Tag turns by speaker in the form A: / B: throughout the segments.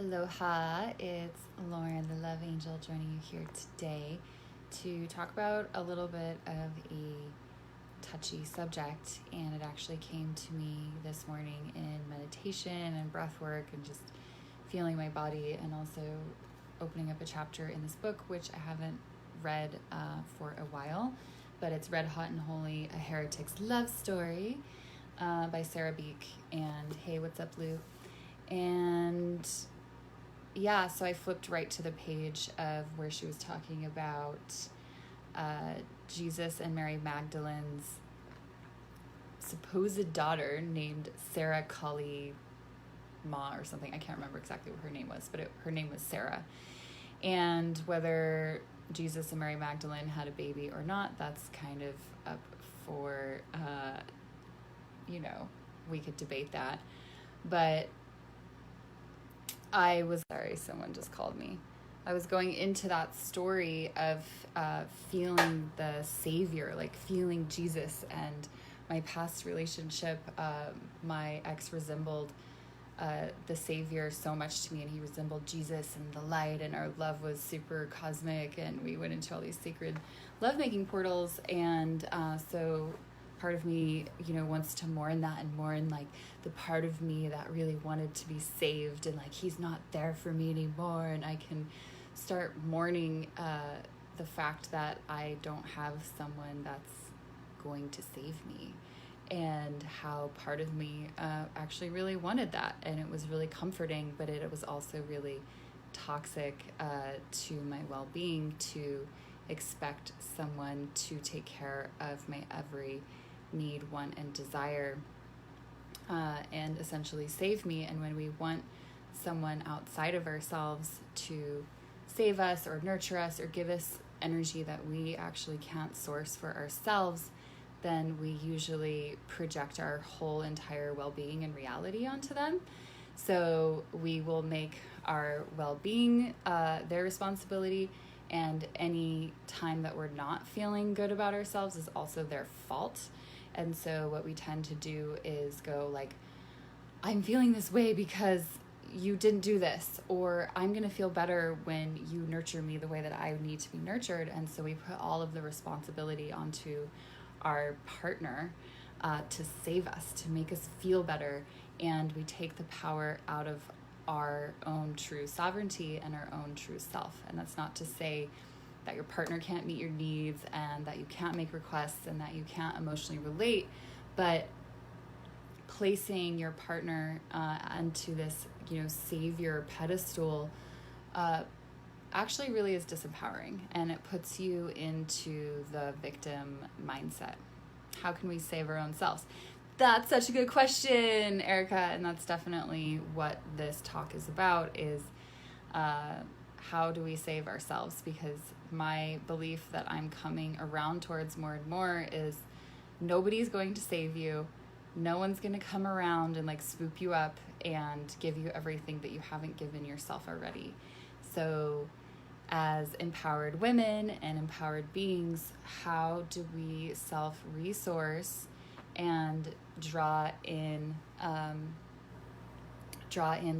A: Aloha, it's Lauren, the Love Angel, joining you here today to talk about a little bit of a touchy subject. And it actually came to me this morning in meditation and breath work and just feeling my body, and also opening up a chapter in this book, which I haven't read for a while, but it's Red Hot and Holy, A Heretic's Love Story by Sarah Beek. And hey, what's up, Lou? And yeah, so I flipped right to the page of where she was talking about Jesus and Mary Magdalene's supposed daughter named Sarah Kali Ma or something. I can't remember exactly what her name was, but her name was Sarah. And whether Jesus and Mary Magdalene had a baby or not, that's kind of up for, we could debate that. But sorry, someone just called me. I was going into that story of feeling the Savior, like feeling Jesus. And my past relationship, my ex resembled the Savior so much to me, and he resembled Jesus and the light, and our love was super cosmic, and we went into all these sacred lovemaking portals. And so part of me, wants to mourn that and mourn like the part of me that really wanted to be saved, and like he's not there for me anymore. And I can start mourning the fact that I don't have someone that's going to save me, and how part of me actually really wanted that. And it was really comforting, but it was also really toxic to my well-being to expect someone to take care of my every need, want, and desire, and essentially save me. And when we want someone outside of ourselves to save us or nurture us or give us energy that we actually can't source for ourselves, then we usually project our whole entire well-being and reality onto them. So we will make our well-being their responsibility, and any time that we're not feeling good about ourselves is also their fault. And so what we tend to do is go like, I'm feeling this way because you didn't do this, or I'm going to feel better when you nurture me the way that I need to be nurtured. And so we put all of the responsibility onto our partner to save us, to make us feel better. And we take the power out of our own true sovereignty and our own true self. And that's not to say that your partner can't meet your needs and that you can't make requests and that you can't emotionally relate, but placing your partner onto this, savior pedestal actually really is disempowering, and it puts you into the victim mindset. How can we save our own selves? That's such a good question, Erica, and that's definitely what this talk is about, is how do we save ourselves? Because my belief that I'm coming around towards more and more is nobody's going to save you. No one's going to come around and like swoop you up and give you everything that you haven't given yourself already. So as empowered women and empowered beings, how do we self-resource and draw in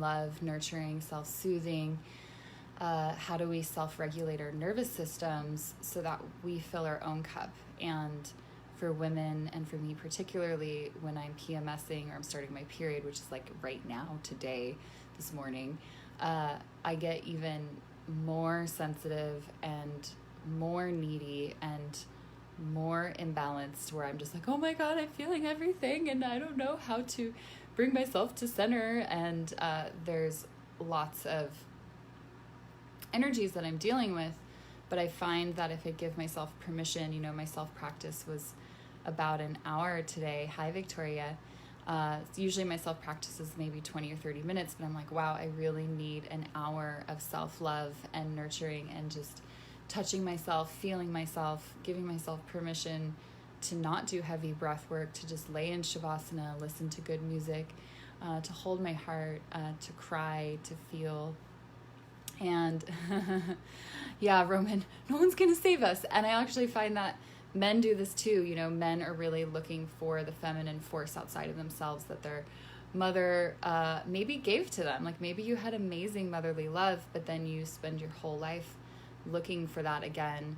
A: love, nurturing, self-soothing? How do we self-regulate our nervous systems so that we fill our own cup? And for women, and for me particularly, when I'm PMSing or I'm starting my period, which is like right now, today, this morning, I get even more sensitive and more needy and more imbalanced, where I'm just like, oh my God, I'm feeling everything and I don't know how to bring myself to center. And there's lots of energies that I'm dealing with, but I find that if I give myself permission, my self-practice was about an hour today. Hi, Victoria. Usually my self-practice is maybe 20 or 30 minutes, but I'm like, wow, I really need an hour of self-love and nurturing and just touching myself, feeling myself, giving myself permission to not do heavy breath work, to just lay in Shavasana, listen to good music, to hold my heart, to cry, to feel. And yeah, Roman, no one's going to save us. And I actually find that men do this too. Men are really looking for the feminine force outside of themselves that they're mother maybe gave to them. Like maybe you had amazing motherly love, but then you spend your whole life looking for that again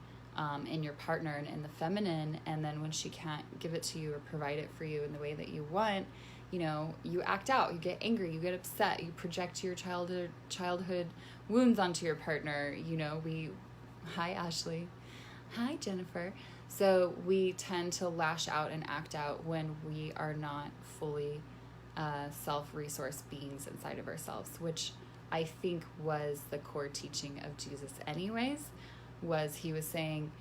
A: in your partner and in the feminine. And then when she can't give it to you or provide it for you in the way that you want, you act out, you get angry, you get upset, you project your childhood wounds onto your partner. Hi, Ashley. Hi, Jennifer. So we tend to lash out and act out when we are not fully self-resource beings inside of ourselves, which I think was the core teaching of Jesus anyways, was he was saying,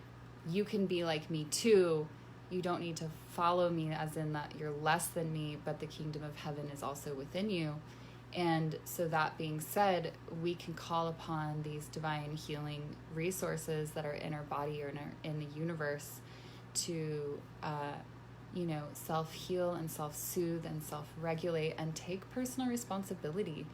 A: you can be like me too. You don't need to follow me as in that you're less than me, but the kingdom of heaven is also within you. And so that being said, we can call upon these divine healing resources that are in our body or in the universe to, self-heal and self-soothe and self-regulate and take personal responsibility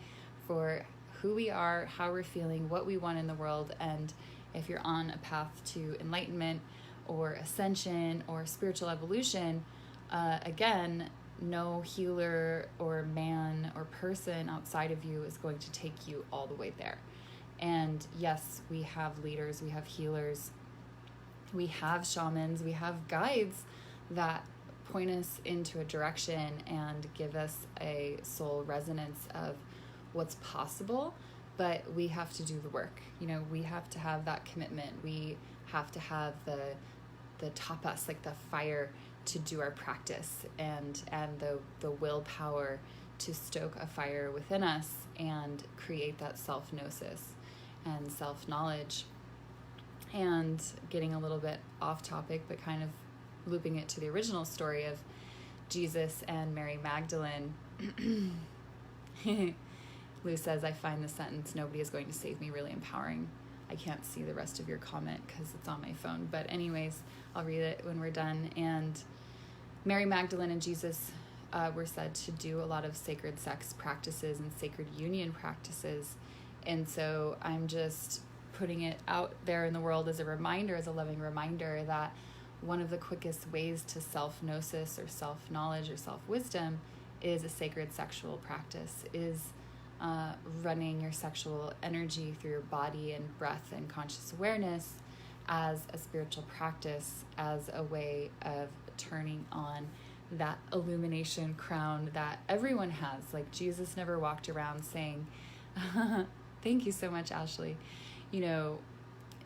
A: for who we are, how we're feeling, what we want in the world. And if you're on a path to enlightenment or ascension or spiritual evolution, again, no healer or man or person outside of you is going to take you all the way there. And yes, we have leaders, we have healers, we have shamans, we have guides that point us into a direction and give us a soul resonance of what's possible, but we have to do the work. We have to have that commitment. We have to have the tapas, like the fire to do our practice, and the willpower to stoke a fire within us and create that self-gnosis and self-knowledge. And getting a little bit off topic, but kind of looping it to the original story of Jesus and Mary Magdalene. Lou says, I find the sentence, nobody is going to save me, really empowering. I can't see the rest of your comment because it's on my phone. But anyways, I'll read it when we're done. And Mary Magdalene and Jesus were said to do a lot of sacred sex practices and sacred union practices. And so I'm just putting it out there in the world as a reminder, as a loving reminder, that one of the quickest ways to self-gnosis or self-knowledge or self-wisdom is a sacred sexual practice, is running your sexual energy through your body and breath and conscious awareness as a spiritual practice, as a way of turning on that illumination crown that everyone has. Like Jesus never walked around saying, thank you so much, Ashley.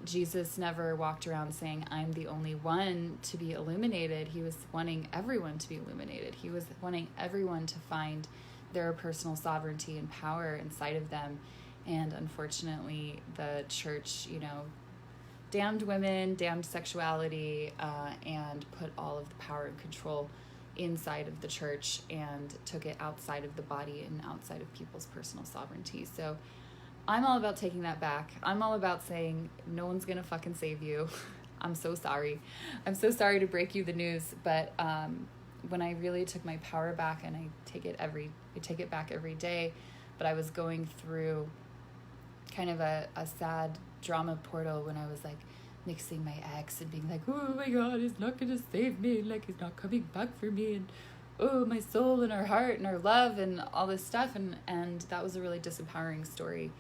A: Jesus never walked around saying, I'm the only one to be illuminated. He was wanting everyone to be illuminated. He was wanting everyone to find their personal sovereignty and power inside of them. And unfortunately, the church, damned women, damned sexuality, and put all of the power and control inside of the church and took it outside of the body and outside of people's personal sovereignty. So I'm all about taking that back. I'm all about saying, no one's going to fucking save you. I'm so sorry. I'm so sorry to break you the news. But when I really took my power back, and I take it back every day, but I was going through kind of a sad drama portal when I was like mixing my ex and being like, oh my God, he's not going to save me. Like he's not coming back for me. And oh, my soul and our heart and our love and all this stuff. And that was a really disempowering story.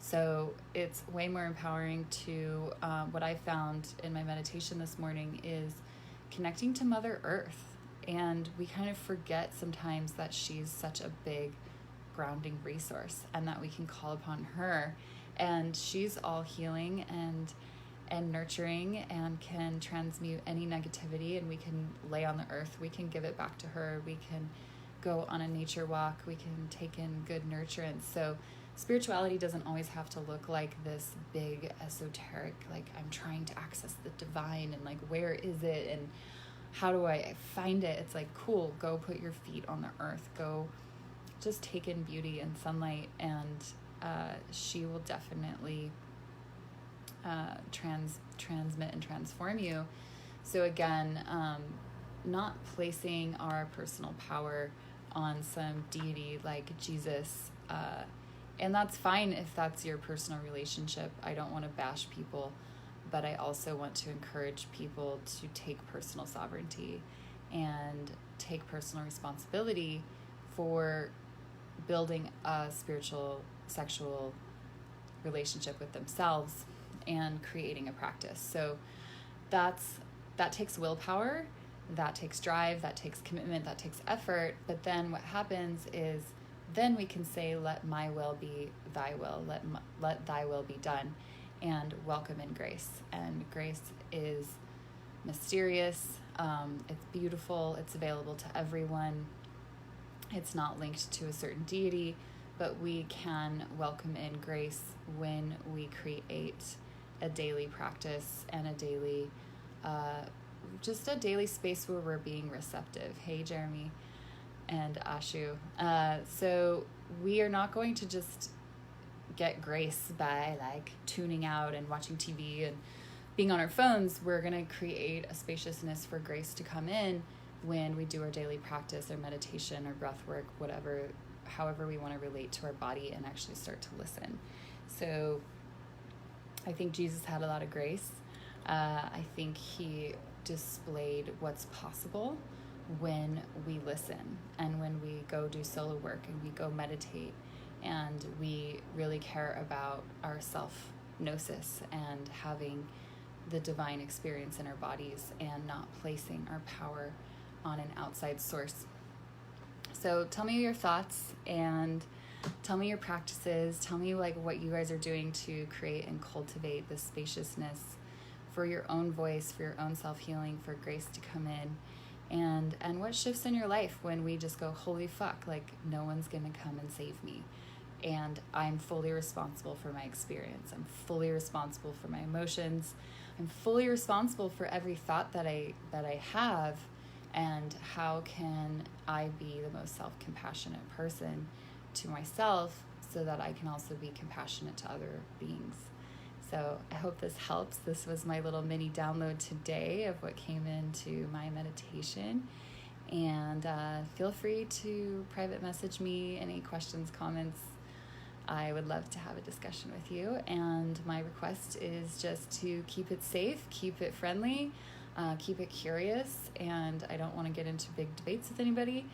A: So it's way more empowering to, what I found in my meditation this morning is connecting to Mother Earth. And we kind of forget sometimes that she's such a big grounding resource and that we can call upon her. And she's all healing and nurturing and can transmute any negativity, and we can lay on the earth. We can give it back to her. We can go on a nature walk. We can take in good nurturance. So spirituality doesn't always have to look like this big esoteric, like I'm trying to access the divine and like, where is it? And how do I find it? It's like, cool, go put your feet on the earth. Go just take in beauty and sunlight, and she will definitely transmit and transform you. So again, not placing our personal power on some deity like Jesus, and that's fine if that's your personal relationship. I don't want to bash people, but I also want to encourage people to take personal sovereignty and take personal responsibility for building a spiritual, sexual relationship with themselves and creating a practice. So that takes willpower, that takes drive, that takes commitment, that takes effort. But then what happens is then we can say, let my will be thy will, let thy will be done, and welcome in grace. And grace is mysterious, it's beautiful, it's available to everyone. It's not linked to a certain deity, but we can welcome in grace when we create a daily practice and a daily, just a daily space where we're being receptive. Hey, Jeremy and Ashu. So we are not going to just get grace by like tuning out and watching TV and being on our phones. We're going to create a spaciousness for grace to come in when we do our daily practice or meditation or breath work, whatever, however we want to relate to our body and actually start to listen. So I think Jesus had a lot of grace. I think he displayed what's possible when we listen and when we go do solo work and we go meditate and we really care about our self-gnosis and having the divine experience in our bodies and not placing our power on an outside source. So tell me your thoughts and tell me your practices. Tell me like what you guys are doing to create and cultivate this spaciousness for your own voice, for your own self-healing, for grace to come in. And what shifts in your life when we just go, holy fuck, like no one's gonna come and save me. And I'm fully responsible for my experience. I'm fully responsible for my emotions. I'm fully responsible for every thought that I have. And how can I be the most self-compassionate person to myself so that I can also be compassionate to other beings? So I hope this helps. This was my little mini download today of what came into my meditation. And feel free to private message me any questions, comments. I would love to have a discussion with you. And my request is just to keep it safe, keep it friendly, keep it curious. And I don't want to get into big debates with anybody,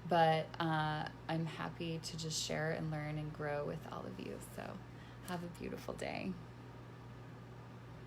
A: but I'm happy to just share and learn and grow with all of you. So have a beautiful day.